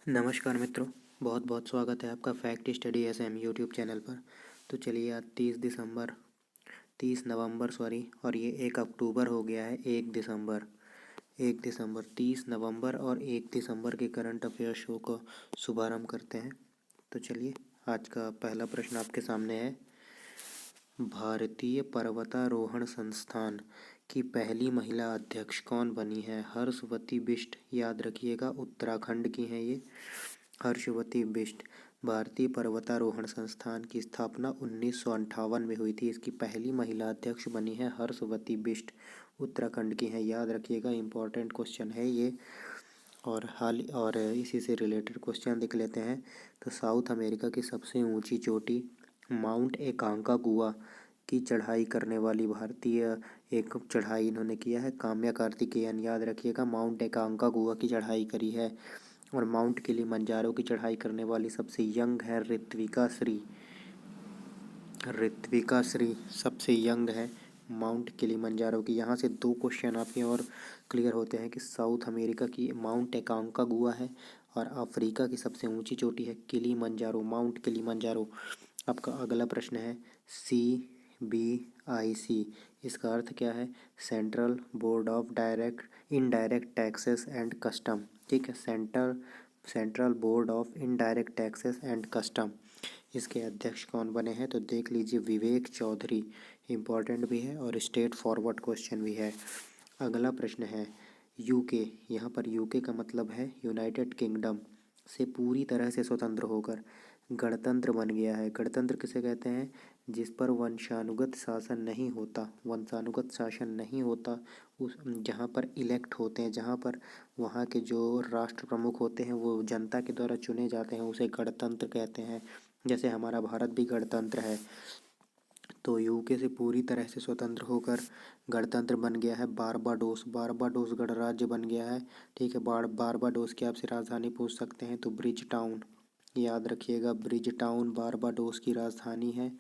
नमस्कार मित्रों, बहुत बहुत स्वागत है आपका fact study SM YouTube channel पर। तो चलिए आज 30 नवंबर और ये 1 अक्टूबर हो गया है। 1 दिसंबर 30 नवंबर और 1 दिसंबर के करंट अफेयर शो का शुभारंभ करते हैं। तो चलिए आज का पहला प्रश्न आपके सामने है। भारतीय पर्वतारोहण संस्थान की पहली महिला अध्यक्ष कौन बनी है? हर्षवती बिष्ट। याद रखिएगा, उत्तराखंड की हैं ये। हर्षवती बिष्ट। भारतीय पर्वतारोहण संस्थान की स्थापना 1958 में हुई थी। इसकी पहली महिला अध्यक्ष बनी है हर्षवती बिष्ट, उत्तराखंड की हैं। याद रखिएगा, इम्पोर्टेंट क्वेश्चन है ये। और इसी से रिलेटेड क्वेश्चन देख लेते हैं। तो साउथ अमेरिका की सबसे ऊंची चोटी माउंट एकांकागुआ की चढ़ाई करने वाली भारतीय एक चढ़ाई इन्होंने किया है काम्या कार्तिकेयन। याद रखिएगा, माउंट एकांकागुआ की चढ़ाई करी है। और माउंट किलिमंजारो की चढ़ाई करने वाली सबसे यंग है ऋत्विका श्री। ऋत्विका श्री सबसे यंग है माउंट किलिमंजारो की। यहाँ से दो क्वेश्चन आपके और क्लियर होते हैं कि साउथ अमेरिका की माउंट एकांकागुआ है और अफ्रीका की सबसे ऊंची चोटी है किलिमंजारो, माउंट किलिमंजारो। आपका अगला प्रश्न है CBIC। इसका अर्थ क्या है? Central board of indirect taxes and custom. ठीक है, central board of indirect taxes and custom. इसके अध्यक्ष कौन बने हैं? तो देख लीजिए, विवेक चौधरी। इम्पॉर्टेंट भी है और स्ट्रेट फॉरवर्ड क्वेश्चन भी है। अगला प्रश्न है यूके। यहाँ पर यूके का मतलब है यूनाइटेड किंगडम से पूरी तरह से स्वतंत्र होकर गणतंत्र बन गया है। गणतंत्र किसे कहते हैं? जिस पर वंशानुगत शासन नहीं होता, उस जहाँ पर इलेक्ट होते हैं, जहाँ पर वहाँ के जो राष्ट्र प्रमुख होते हैं वो जनता के द्वारा चुने जाते हैं, उसे गणतंत्र कहते हैं। जैसे हमारा भारत भी गणतंत्र है। तो यूके से पूरी तरह से स्वतंत्र होकर गणतंत्र बन गया है बारबाडोस गणराज्य बन गया है। ठीक है, बारबाडोस की आपसे राजधानी पूछ सकते हैं तो ब्रिज टाउन। याद रखिएगा, ब्रिज टाउन बारबाडोस की राजधानी है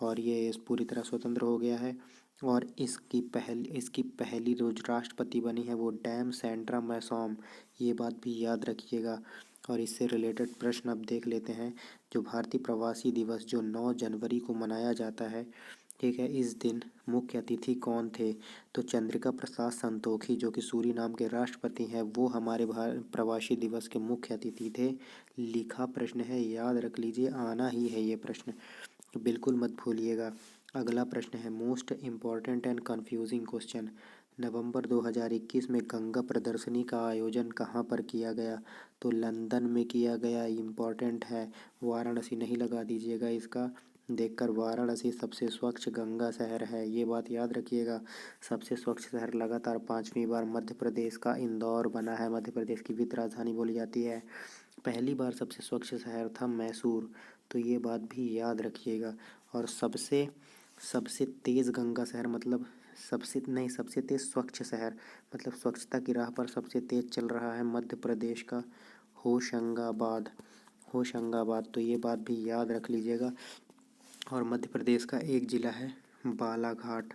और ये पूरी तरह स्वतंत्र हो गया है। और इसकी पहली जो राष्ट्रपति बनी है वो डैम सेंड्रा मैसॉम। ये बात भी याद रखिएगा। और इससे रिलेटेड प्रश्न अब देख लेते हैं। जो भारतीय प्रवासी दिवस जो 9 जनवरी को मनाया जाता है, ठीक है, इस दिन मुख्य अतिथि कौन थे? तो चंद्रिका प्रसाद संतोखी, जो कि सूरीनाम के राष्ट्रपति हैं, वो हमारे प्रवासी दिवस के मुख्य अतिथि थे। लिखा प्रश्न है, याद रख लीजिए, आना ही है ये प्रश्न, तो बिल्कुल मत भूलिएगा। अगला प्रश्न है most important and confusing question. नवंबर 2021 में गंगा प्रदर्शनी का आयोजन कहाँ पर किया गया? तो लंदन में किया गया। इम्पॉर्टेंट है, वाराणसी नहीं लगा दीजिएगा इसका देखकर। वाराणसी सबसे स्वच्छ गंगा शहर है, ये बात याद रखिएगा। सबसे स्वच्छ शहर लगातार 5वीं बार मध्य प्रदेश का इंदौर बना है। मध्य प्रदेश की वित्त राजधानी बोली जाती है। पहली बार सबसे स्वच्छ शहर था मैसूर, तो ये बात भी याद रखिएगा। और सबसे सबसे तेज़ गंगा शहर मतलब सबसे तेज़ स्वच्छ शहर मतलब स्वच्छता की राह पर सबसे तेज़ चल रहा है मध्य प्रदेश का होशंगाबाद। तो ये बात भी याद रख लीजिएगा। और मध्य प्रदेश का एक ज़िला है बालाघाट।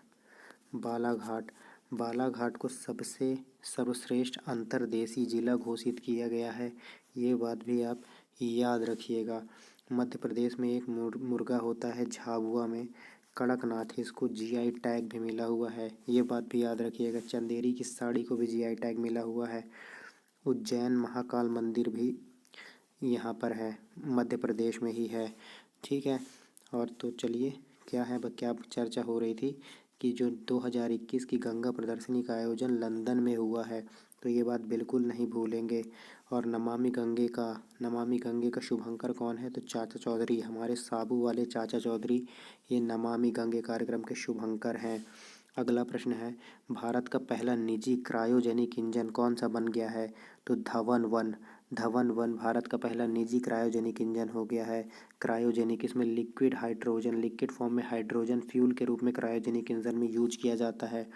बालाघाट को सबसे सर्वश्रेष्ठ अंतर्देशीय जिला घोषित किया गया है। ये बात भी आप याद रखिएगा। मध्य प्रदेश में एक मुर्गा होता है झाबुआ में, कड़कनाथ, इसको GI टैग भी मिला हुआ है। ये बात भी याद रखिएगा। चंदेरी की साड़ी को भी GI टैग मिला हुआ है। उज्जैन महाकाल मंदिर भी यहाँ पर है, मध्य प्रदेश में ही है। ठीक है, और तो चलिए क्या चर्चा हो रही थी कि जो 2021 की गंगा प्रदर्शनी का आयोजन लंदन में हुआ है, तो ये बात बिल्कुल नहीं भूलेंगे। और नमामि गंगे का शुभंकर कौन है? तो चाचा चौधरी, हमारे साबू वाले चाचा चौधरी, ये नमामि गंगे कार्यक्रम के शुभंकर हैं। अगला प्रश्न है भारत का पहला निजी क्रायोजेनिक इंजन कौन सा बन गया है? तो धवन वन भारत का पहला निजी क्रायोजेनिक इंजन हो गया है। क्रायोजेनिक, इसमें लिक्विड फॉर्म में हाइड्रोजन फ्यूल के रूप में क्रायोजेनिक इंजन में यूज किया जाता है।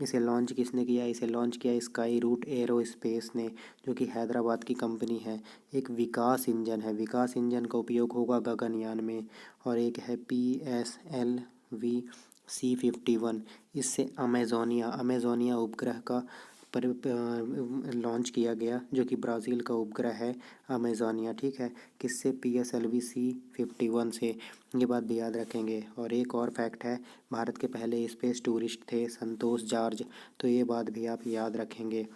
इसे लॉन्च किसने किया? इसे लॉन्च किया स्काई रूट एरोस्पेस ने, जो कि हैदराबाद की कंपनी है। एक विकास इंजन का उपयोग होगा गगनयान में। और एक है PSLV C-51, इससे अमेजोनिया उपग्रह का पर लॉन्च किया गया, जो कि ब्राज़ील का उपग्रह है अमेज़ोनिया, ठीक है। किससे? PSLV C-51 से। ये बात भी याद रखेंगे। और एक और फैक्ट है, भारत के पहले स्पेस टूरिस्ट थे संतोष जॉर्ज, तो ये बात भी आप याद रखेंगे।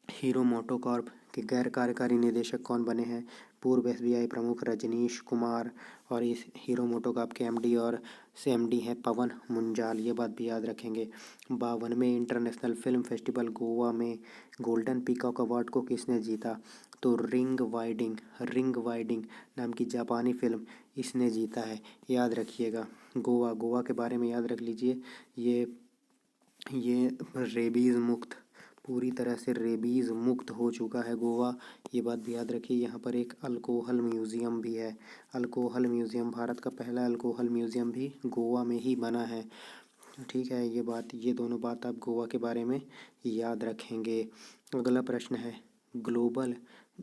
हीरो मोटोकॉर्प के गैर कार्यकारी निदेशक कौन बने हैं? पूर्व SBI प्रमुख रजनीश कुमार। और इस हीरो मोटोकॉर्प के MD और CMD हैं पवन मुंजाल, ये बात भी याद रखेंगे। 52वें इंटरनेशनल फिल्म फेस्टिवल गोवा में गोल्डन पीकॉक अवार्ड को किसने जीता? तो रिंग वाइडिंग नाम की जापानी फिल्म इसने जीता है, याद रखिएगा। गोवा के बारे में याद रख लीजिए। ये रेबीज़ मुक्त, पूरी तरह से रेबीज़ मुक्त हो चुका है गोवा, ये बात भी याद रखिए। यहाँ पर एक अल्कोहल म्यूज़ियम भी है। अल्कोहल म्यूज़ियम, भारत का पहला अल्कोहल म्यूज़ियम भी गोवा में ही बना है, ठीक है। ये दोनों बात आप गोवा के बारे में याद रखेंगे। अगला प्रश्न है, global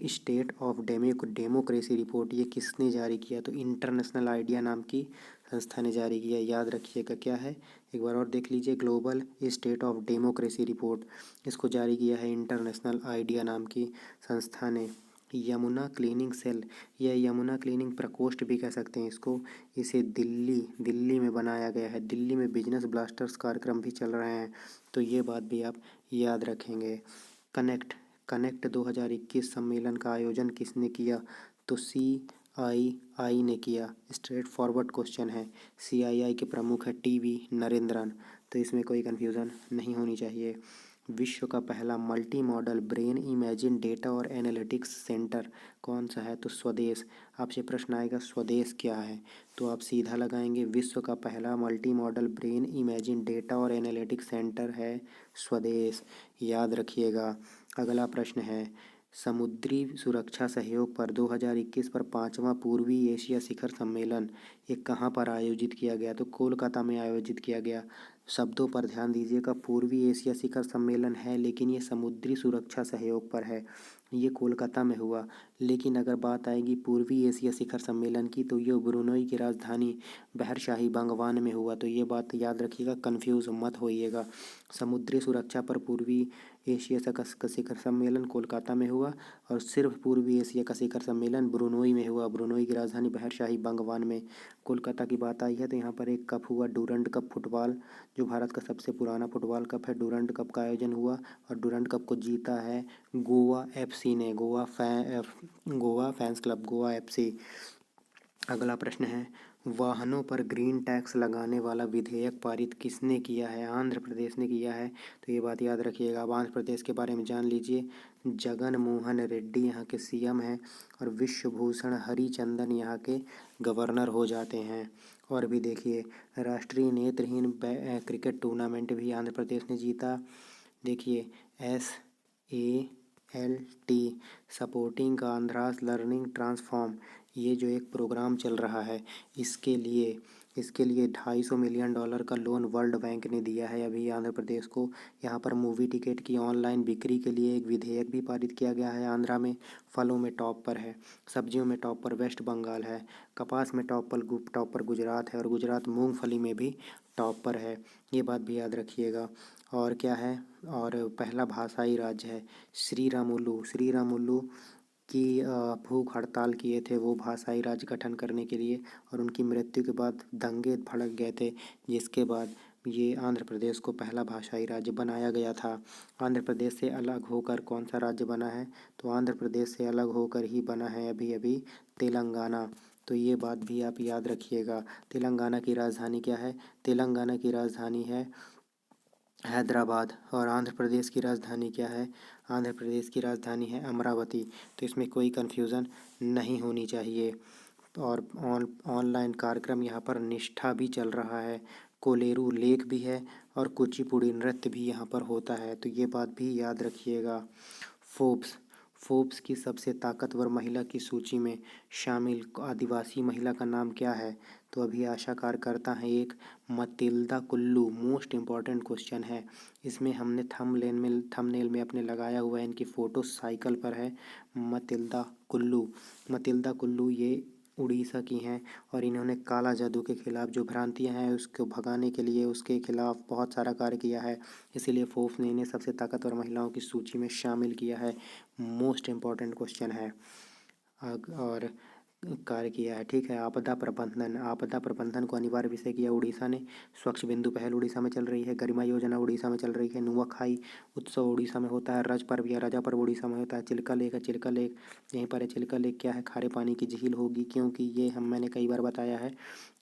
state of democracy report ये किसने जारी किया? तो इंटरनेशनल आइडिया नाम की संस्था ने जारी किया, याद रखिएगा क्या है, एक बार और देख लीजिए। Global state of democracy report, इसको जारी किया है इंटरनेशनल आइडिया नाम की संस्था ने। यमुना क्लीनिंग सेल या यमुना क्लीनिंग प्रकोष्ठ भी कह सकते हैं इसको, इसे दिल्ली में बनाया गया है। दिल्ली में बिजनेस ब्लास्टर्स कार्यक्रम भी चल रहे हैं, तो ये बात भी आप याद रखेंगे। कनेक्ट 2021 सम्मेलन का आयोजन किसने किया? तो CII ने किया। स्ट्रेट फॉरवर्ड क्वेश्चन है। CII के प्रमुख है TV नरेंद्रन, तो इसमें कोई कन्फ्यूज़न नहीं होनी चाहिए। विश्व का पहला multi modal brain imaging data और एनालिटिक्स सेंटर कौन सा है? तो स्वदेश। आपसे प्रश्न आएगा स्वदेश क्या है, तो आप सीधा लगाएंगे, विश्व का पहला multi modal brain imaging data और एनालिटिक्स सेंटर है स्वदेश, याद रखिएगा। अगला प्रश्न है, समुद्री सुरक्षा सहयोग पर 2021 पर 5वां पूर्वी एशिया शिखर सम्मेलन ये कहाँ पर आयोजित किया गया? तो कोलकाता में आयोजित किया गया। शब्दों पर ध्यान दीजिएगा, पूर्वी एशिया शिखर सम्मेलन है लेकिन ये समुद्री सुरक्षा सहयोग पर है, ये कोलकाता में हुआ। लेकिन अगर बात आएगी पूर्वी एशिया शिखर सम्मेलन की, तो ये ब्रुनई की राजधानी बहरशाही बंगवान में हुआ, तो ये बात याद रखिएगा, कन्फ्यूज़ मत होइएगा। समुद्री सुरक्षा पर पूर्वी एशिया का शिखर सम्मेलन कोलकाता में हुआ, और सिर्फ पूर्वी एशिया का शिखर सम्मेलन ब्रुनई में हुआ, ब्रुनई की राजधानी बहरशाही बंगवान में। कोलकाता की बात आई है तो यहाँ पर एक कप हुआ, डूरंड कप फुटबॉल, जो भारत का सबसे पुराना फुटबॉल कप है। डूरंड कप का आयोजन हुआ और डूरंड कप को जीता है गोवा FC ने, Goa fans club, Goa FC। अगला प्रश्न है, वाहनों पर ग्रीन टैक्स लगाने वाला विधेयक पारित किसने किया है? आंध्र प्रदेश ने किया है, तो ये बात याद रखिएगा। अब आंध्र प्रदेश के बारे में जान लीजिए। जगन मोहन रेड्डी यहाँ के CM हैं और विश्वभूषण हरिचंदन यहाँ के गवर्नर हो जाते हैं। और भी देखिए, राष्ट्रीय नेत्रहीन क्रिकेट टूर्नामेंट भी आंध्र प्रदेश ने जीता। देखिए, SALT supporting Andhra's learning transform, ये जो एक प्रोग्राम चल रहा है, इसके लिए $250 मिलियन का लोन वर्ल्ड बैंक ने दिया है अभी आंध्र प्रदेश को। यहाँ पर मूवी टिकट की ऑनलाइन बिक्री के लिए एक विधेयक भी पारित किया गया है आंध्रा में। फलों में टॉप पर है, सब्जियों में टॉप पर वेस्ट बंगाल है, कपास में टॉप पर गुजरात है, और गुजरात मूंगफली में भी टॉप पर है, ये बात भी याद रखिएगा। और क्या है, और पहला भाषाई राज्य है श्रीरामुलु की भूख हड़ताल किए थे वो भाषाई राज्य गठन करने के लिए, और उनकी मृत्यु के बाद दंगे भड़क गए थे, जिसके बाद ये आंध्र प्रदेश को पहला भाषाई राज्य बनाया गया था। आंध्र प्रदेश से अलग होकर कौन सा राज्य बना है? तो आंध्र प्रदेश से अलग होकर ही बना है अभी तेलंगाना, तो ये बात भी आप याद रखिएगा। तेलंगाना की राजधानी क्या है? तेलंगाना की राजधानी है हैदराबाद। और आंध्र प्रदेश की राजधानी क्या है? आंध्र प्रदेश की राजधानी है अमरावती, तो इसमें कोई कन्फ्यूज़न नहीं होनी चाहिए। और ऑनलाइन कार्यक्रम यहाँ पर निष्ठा भी चल रहा है, कोलेरू लेक भी है, और कुचिपुड़ी नृत्य भी यहाँ पर होता है, तो ये बात भी याद रखिएगा। फोर्ब्स की सबसे ताकतवर महिला की सूची में शामिल आदिवासी महिला का नाम क्या है? तो अभी आशा कार्यकर्ता हैं एक मतिल्दा कुल्लू, मोस्ट इम्पॉर्टेंट क्वेश्चन है। इसमें हमने थंबनेल में अपने लगाया हुआ है, इनकी फ़ोटो साइकिल पर है। मतिल्दा कुल्लू ये उड़ीसा की हैं और इन्होंने काला जादू के खिलाफ जो भ्रांतियां हैं उसको भगाने के लिए उसके खिलाफ बहुत सारा कार्य किया है। इसीलिए फोर्ब्स ने इन्हें सबसे ताकतवर महिलाओं की सूची में शामिल किया है। मोस्ट इम्पॉर्टेंट क्वेश्चन है। और कार्य किया है, ठीक है। आपदा प्रबंधन को अनिवार्य विषय किया उड़ीसा ने। स्वच्छ बिंदु पहल उड़ीसा में चल रही है। गरिमा योजना उड़ीसा में चल रही है। नुआखाई उत्सव उड़ीसा में होता है। रज पर्व या राजा पर्व उड़ीसा में होता है। चिल्का लेक है, चिल्का लेक यहीं पर है। चिल्का लेक क्या है? खारे पानी की झील होगी, क्योंकि ये मैंने कई बार बताया है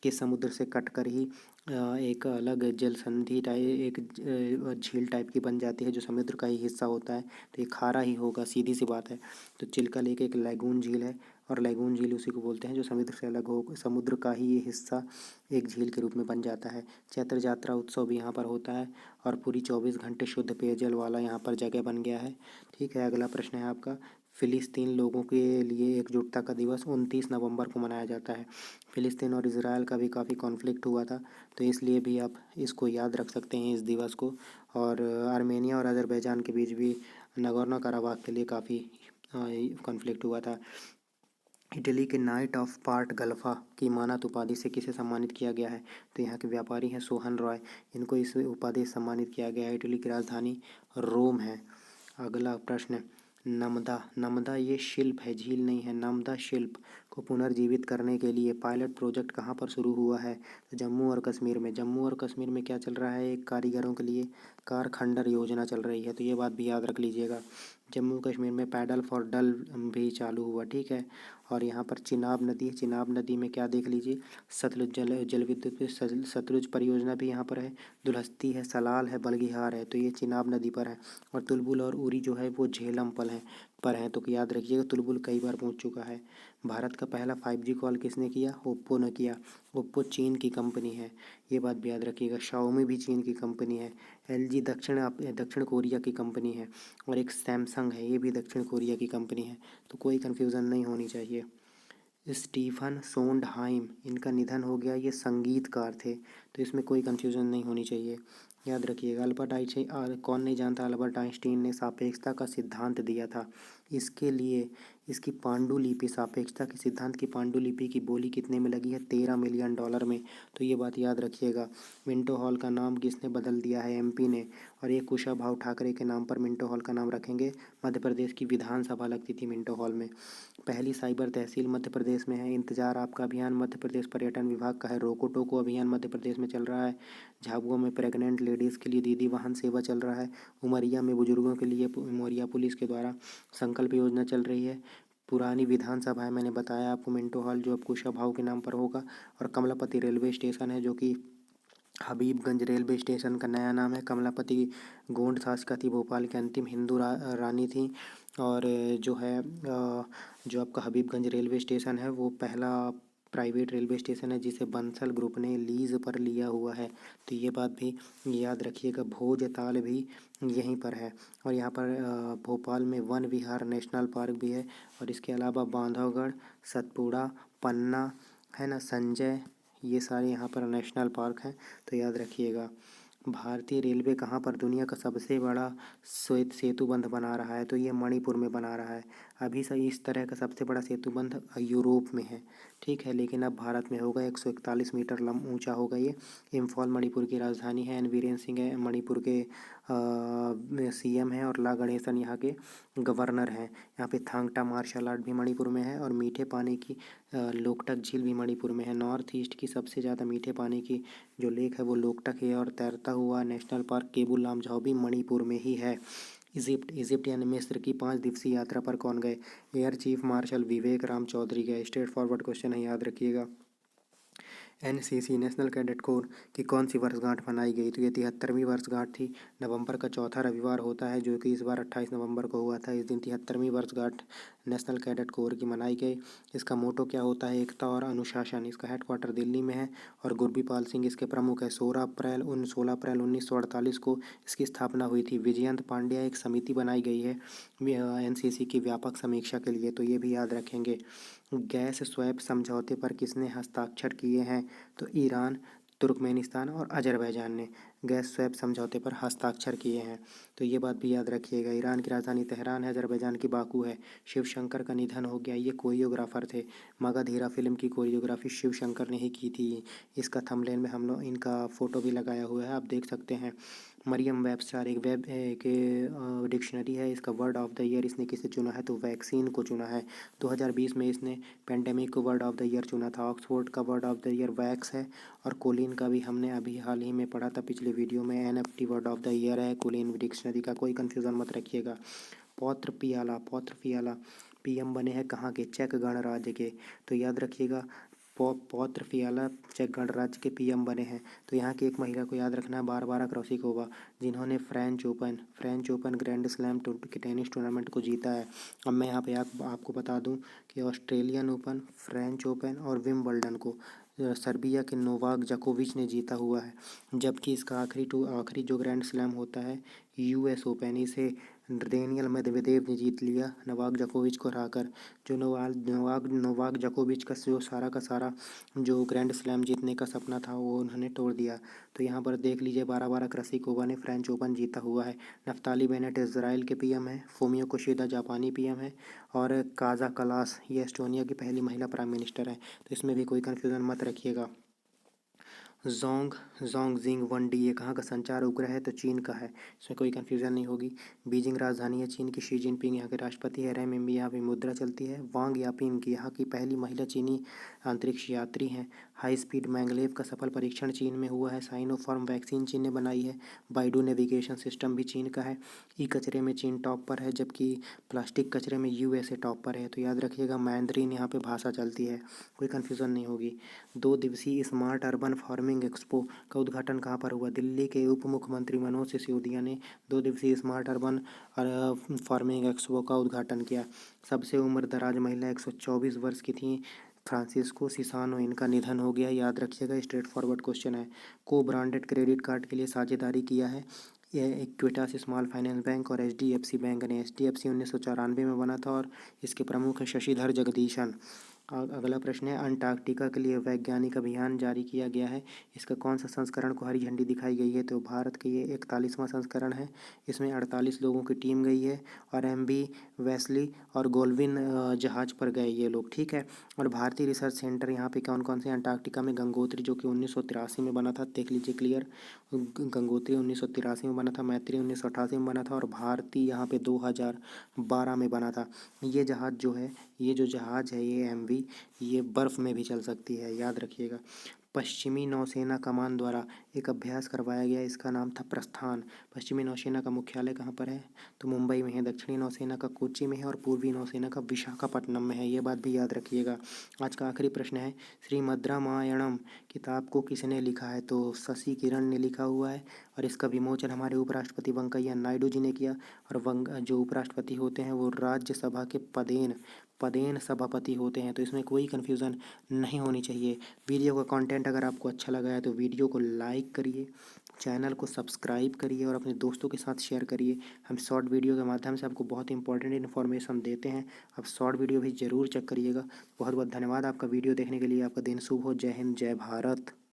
कि समुद्र से कट कर ही एक अलग जल संधि टाइप एक झील टाइप की बन जाती है जो समुद्र का ही हिस्सा होता है, तो ये खारा ही होगा, सीधी सी बात है। तो चिल्का लेक एक लैगून झील है और लैगून झील उसी को बोलते हैं जो समुद्र से अलग हो, समुद्र का ही ये हिस्सा एक झील के रूप में बन जाता है। चैत्र यात्रा उत्सव भी यहाँ पर होता है और पूरी 24 घंटे शुद्ध पेयजल वाला यहाँ पर जगह बन गया है, ठीक है। अगला प्रश्न है आपका, फिलिस्तीन लोगों के लिए एकजुटता का दिवस 29 नवंबर को मनाया जाता है। फिलिस्तीन और इजराइल का भी काफ़ी कॉन्फ्लिक्ट हुआ था, तो इसलिए भी आप इसको याद रख सकते हैं इस दिवस को। और आर्मेनिया और अजरबैजान के बीच भी नगोर्नो कराबाख के लिए काफ़ी कॉन्फ्लिक्ट हुआ था। इटली के नाइट ऑफ पार्ट गल्फा की मानद उपाधि से किसे सम्मानित किया गया है? तो यहाँ के व्यापारी हैं सोहन रॉय, इनको इस उपाधि से सम्मानित किया गया है। इटली की राजधानी रोम है। अगला प्रश्न, नमदा ये शिल्प है, झील नहीं है। नमदा शिल्प को पुनर्जीवित करने के लिए पायलट प्रोजेक्ट कहाँ पर शुरू हुआ है? तो जम्मू और कश्मीर में। जम्मू और कश्मीर में क्या चल रहा है? एक कारीगरों के लिए कार खंडर योजना चल रही है, तो ये बात भी याद रख लीजिएगा। जम्मू कश्मीर में पैडल फॉर डल भी चालू हुआ, ठीक है। और यहाँ पर चिनाब नदी है, चिनाब नदी में क्या देख लीजिए, सतलुज जल विद्युत सतलुज परियोजना भी यहाँ पर है। दुलहस्ती है, सलाल है, बल्गिहार है, तो ये चिनाब नदी पर है। और तुलबुल और उरी जो है वो झेलम पर हैं, तो याद रखिएगा तुलबुल कई बार पहुँच चुका है। भारत का पहला 5G कॉल किसने किया? ओप्पो ने किया। ओप्पो चीन की कंपनी है, ये बात भी याद रखिएगा। शाओमी भी चीन की कंपनी है। LG दक्षिण कोरिया की कंपनी है। और एक सैमसंग है, ये भी दक्षिण कोरिया की कंपनी है, तो कोई कन्फ्यूज़न नहीं होनी चाहिए। स्टीफन सोंडहाइम, इनका निधन हो गया, ये संगीतकार थे, तो इसमें कोई कन्फ्यूज़न नहीं होनी चाहिए। याद रखिएगा। अल्बर्ट आइंस्टीन, कौन नहीं जानता, अल्बर्ट आइंस्टीन ने सापेक्षता का सिद्धांत दिया था। इसके लिए इसकी पांडुलिपि, सापेक्षता के सिद्धांत की पांडुलिपि की बोली कितने में लगी है? $13 मिलियन में, तो ये बात याद रखिएगा। मिंटो हॉल का नाम किसने बदल दिया है? MP ने। और ये कुशाभाऊ ठाकरे के नाम पर मिंटो हॉल का नाम रखेंगे। मध्य प्रदेश की विधानसभा लगती थी मिंटो हॉल में। पहली साइबर तहसील मध्य प्रदेश में है। इंतजार आपका अभियान मध्य प्रदेश पर्यटन विभाग का है। रोको टोको अभियान मध्य प्रदेश में चल रहा है। झाबुआ में प्रेग्नेंट लेडीज़ के लिए दीदी वाहन सेवा चल रहा है। उमरिया में बुजुर्गों के लिए उमरिया पुलिस के द्वारा संकल्प योजना चल रही है। पुरानी विधानसभा है, मैंने बताया आपको, मिंटो हॉल जो अब कुशाभाऊ के नाम पर होगा। और कमलापति रेलवे स्टेशन है जो कि हबीबगंज रेलवे स्टेशन का नया नाम है। कमलापति गोंड शासिका थी, भोपाल की अंतिम हिंदू रानी थी। और जो है जो आपका हबीबगंज रेलवे स्टेशन है वो पहला प्राइवेट रेलवे स्टेशन है जिसे बंसल ग्रुप ने लीज पर लिया हुआ है, तो ये बात भी याद रखिएगा। भोजताल भी यहीं पर है। और यहाँ पर भोपाल में वन विहार नेशनल पार्क भी है। और इसके अलावा बांधवगढ़, सतपुड़ा, पन्ना है ना, संजय, ये सारे यहाँ पर नेशनल पार्क हैं, तो याद रखिएगा। भारतीय रेलवे कहाँ पर दुनिया का सबसे बड़ा श्वेत सेतु बंध बना रहा है? तो ये मणिपुर में बना रहा है। अभी से इस तरह का सबसे बड़ा सेतु बंध यूरोप में है, ठीक है, लेकिन अब भारत में होगा। 141 मीटर ऊंचा होगा ये। इम्फॉल मणिपुर की राजधानी है। एन बीरेन सिंह है मणिपुर के CM हैं। और ला गणेशन यहाँ के गवर्नर हैं। यहाँ पे थांगटा मार्शल आर्ट भी मणिपुर में है। और मीठे पानी की लोकटक झील भी मणिपुर में है। नॉर्थ ईस्ट की सबसे ज़्यादा मीठे पानी की जो लेक है वो लोकटक है। और तैरता हुआ नेशनल पार्क केबुल लामझाओ भी मणिपुर में ही है। इजिप्ट यानी मिस्र की 5 दिवसीय यात्रा पर कौन गए? एयर चीफ मार्शल विवेक राम चौधरी गए। स्ट्रेट फॉरवर्ड क्वेश्चन है, याद रखिएगा। NCC नेशनल कैडेट कोर की कौन सी वर्षगांठ मनाई गई? तो ये 73वीं वर्षगांठ थी। नवंबर का चौथा रविवार होता है जो कि इस बार 28 नवंबर को हुआ था। इस दिन 73वीं वर्षगांठ नेशनल कैडेट कोर की मनाई गई। इसका मोटो क्या होता है? एकता और अनुशासन। इसका हेडक्वार्टर दिल्ली में है और गुरबीपाल सिंह इसके प्रमुख है। 16 अप्रैल 1948 को इसकी स्थापना हुई थी। विजयंत पांड्या एक समिति बनाई गई है NCC की व्यापक समीक्षा के लिए, तो ये भी याद रखेंगे। गैस स्वैप समझौते पर किसने हस्ताक्षर किए हैं? तो ईरान, तुर्कमेनिस्तान और अजरबैजान ने। गैस स्वैप समझौते पर हस्ताक्षर किए हैं। तो ये बात भी याद रखिएगा। ईरान की राजधानी तेहरान है, अजरबैजान की बाकू है। शिव शंकर का निधन हो गया, ये कोरियोग्राफर थे। मगध हीरा फिल्म की कोरियोग्राफी शिव शंकर ने ही की थी। इसका थंबनेल में हम लोग इनका फोटो भी लगाया हुआ है, आप देख सकते हैं। मरियम वेबस्टर एक वेब के डिक्शनरी है। इसका वर्ड ऑफ द ईयर इसने किसे चुना है, तो वैक्सीन को चुना है। 2020 में इसने पेंडेमिक को वर्ड ऑफ द ईयर चुना था। ऑक्सफोर्ड का word of the ear wax है। और कोलिन का भी हमने अभी हाल ही में पढ़ा था पिछले वीडियो में, NFT word of the year है कोलिन डिक्शनरी का, कोई कन्फ्यूज़न मत रखिएगा। पौत्र पियाला PM बने हैं कहाँ के, चेक गणराज्य के। तो याद रखिएगा, पौत्र पियाला चेक गणराज्य के PM बने हैं। तो यहाँ की एक महिला को याद रखना है, बारबारा क्रोसिकोवा, जिन्होंने फ्रेंच ओपन ग्रैंड स्लैम के टेनिस टूर्नामेंट को जीता है। अब मैं यहाँ पे आपको बता दूँ कि ऑस्ट्रेलियन ओपन, फ्रेंच ओपन और विम्बल्डन को सर्बिया के नोवाक जोकोविच ने जीता हुआ है। जबकि इसका आखिरी जो ग्रैंड स्लैम होता है US ओपन, इसे डेनियल मेदवेदेव ने जीत लिया नोवाक जोकोविच को हराकर। जो नोवाक जोकोविच का सारा जो ग्रैंड स्लैम जीतने का सपना था वो उन्होंने तोड़ दिया। तो यहाँ पर देख लीजिए, 12 क्रासिकोवा ने फ्रेंच ओपन जीता हुआ है। नफ्ताली बेनेट इजराइल के PM है। फूमियो किशिदा जापानी PM है। और काजा कलास ये एस्टोनिया की पहली महिला प्राइम मिनिस्टर है। तो इसमें भी कोई कन्फ्यूज़न मत रखिएगा। जोंगजिंग 1D ये कहाँ का संचार उपग्रह है, तो चीन का है। इसमें कोई कन्फ्यूज़न नहीं होगी। बीजिंग राजधानी है चीन की। शी जिनपिंग यहाँ के राष्ट्रपति है। RMB यहाँ पे मुद्रा चलती है। वांग यापिंग की यहाँ की पहली महिला चीनी अंतरिक्ष यात्री हैं। हाई स्पीड मैंगलेव का सफल परीक्षण चीन में हुआ है। साइनोफार्म वैक्सीन चीन ने बनाई है। बाइडू नेविगेशन सिस्टम भी चीन का है। कचरे में चीन टॉप पर है, जबकि प्लास्टिक कचरे में USA टॉप पर है। तो याद रखिएगा, मैंड्रीन यहाँ पे भाषा चलती है, कोई कन्फ्यूज़न नहीं होगी। 2 दिवसीय स्मार्ट अर्बन फार्मिंग एक्सपो का उद्घाटन कहाँ पर हुआ, दिल्ली के उप मुख्यमंत्री मनोज सिसोदिया ने 2 दिवसीय स्मार्ट अर्बन फार्मिंग एक्सपो का उद्घाटन किया। सबसे उम्र दराज महिला 124 वर्ष की थी, फ्रांसिस्को सिसानो, इनका निधन हो गया। याद रखिएगा, स्ट्रेट फॉरवर्ड क्वेश्चन है। को ब्रांडेड क्रेडिट कार्ड के लिए साझेदारी किया है यह इक्विटास स्मॉल फाइनेंस बैंक और HDFC बैंक ने। HDFC 1994 में बना था और इसके प्रमुख है शशिधर जगदीशन। अगला प्रश्न है, अंटार्कटिका के लिए वैज्ञानिक अभियान जारी किया गया है, इसका कौन सा संस्करण को हरी झंडी दिखाई गई है, तो भारत के ये 41वां संस्करण है। इसमें 48 लोगों की टीम गई है और MV वेस्ली और गोल्विन जहाज पर गए ये लोग, ठीक है। और भारतीय रिसर्च सेंटर यहाँ पे कौन कौन से, अंटार्कटिका में गंगोत्री जो कि 1983 में बना था, देख लीजिए क्लियर। गंगोत्री 1983 में बना था, मैत्री 1988 में बना था और भारती यहाँ पे 2012 में बना था। ये जो जहाज़ है ये MV, ये बर्फ़ में भी चल सकती है, याद रखिएगा। पश्चिमी नौसेना कमान द्वारा एक अभ्यास करवाया गया, इसका नाम था प्रस्थान। पश्चिमी नौसेना का मुख्यालय कहाँ पर है, तो मुंबई में है। दक्षिणी नौसेना का कोच्चि में है और पूर्वी नौसेना का विशाखापट्टनम में है, ये बात भी याद रखिएगा। आज का आखिरी प्रश्न है, श्रीमद् रामायणम किताब को किसने लिखा है, तो शशि किरण ने लिखा हुआ है। और इसका विमोचन हमारे उपराष्ट्रपति वेंकैया नायडू जी ने किया। और जो उपराष्ट्रपति होते हैं वो राज्यसभा के पदेन सभापति होते हैं। तो इसमें कोई कन्फ्यूज़न नहीं होनी चाहिए। वीडियो का कंटेंट अगर आपको अच्छा लगा है तो वीडियो को लाइक करिए, चैनल को सब्सक्राइब करिए और अपने दोस्तों के साथ शेयर करिए। हम शॉर्ट वीडियो के माध्यम से आपको बहुत इंपॉर्टेंट इन्फॉर्मेशन देते हैं, आप शॉर्ट वीडियो भी ज़रूर चेक करिएगा। बहुत बहुत धन्यवाद आपका वीडियो देखने के लिए। आपका दिन शुभ हो। जय हिंद, जय भारत।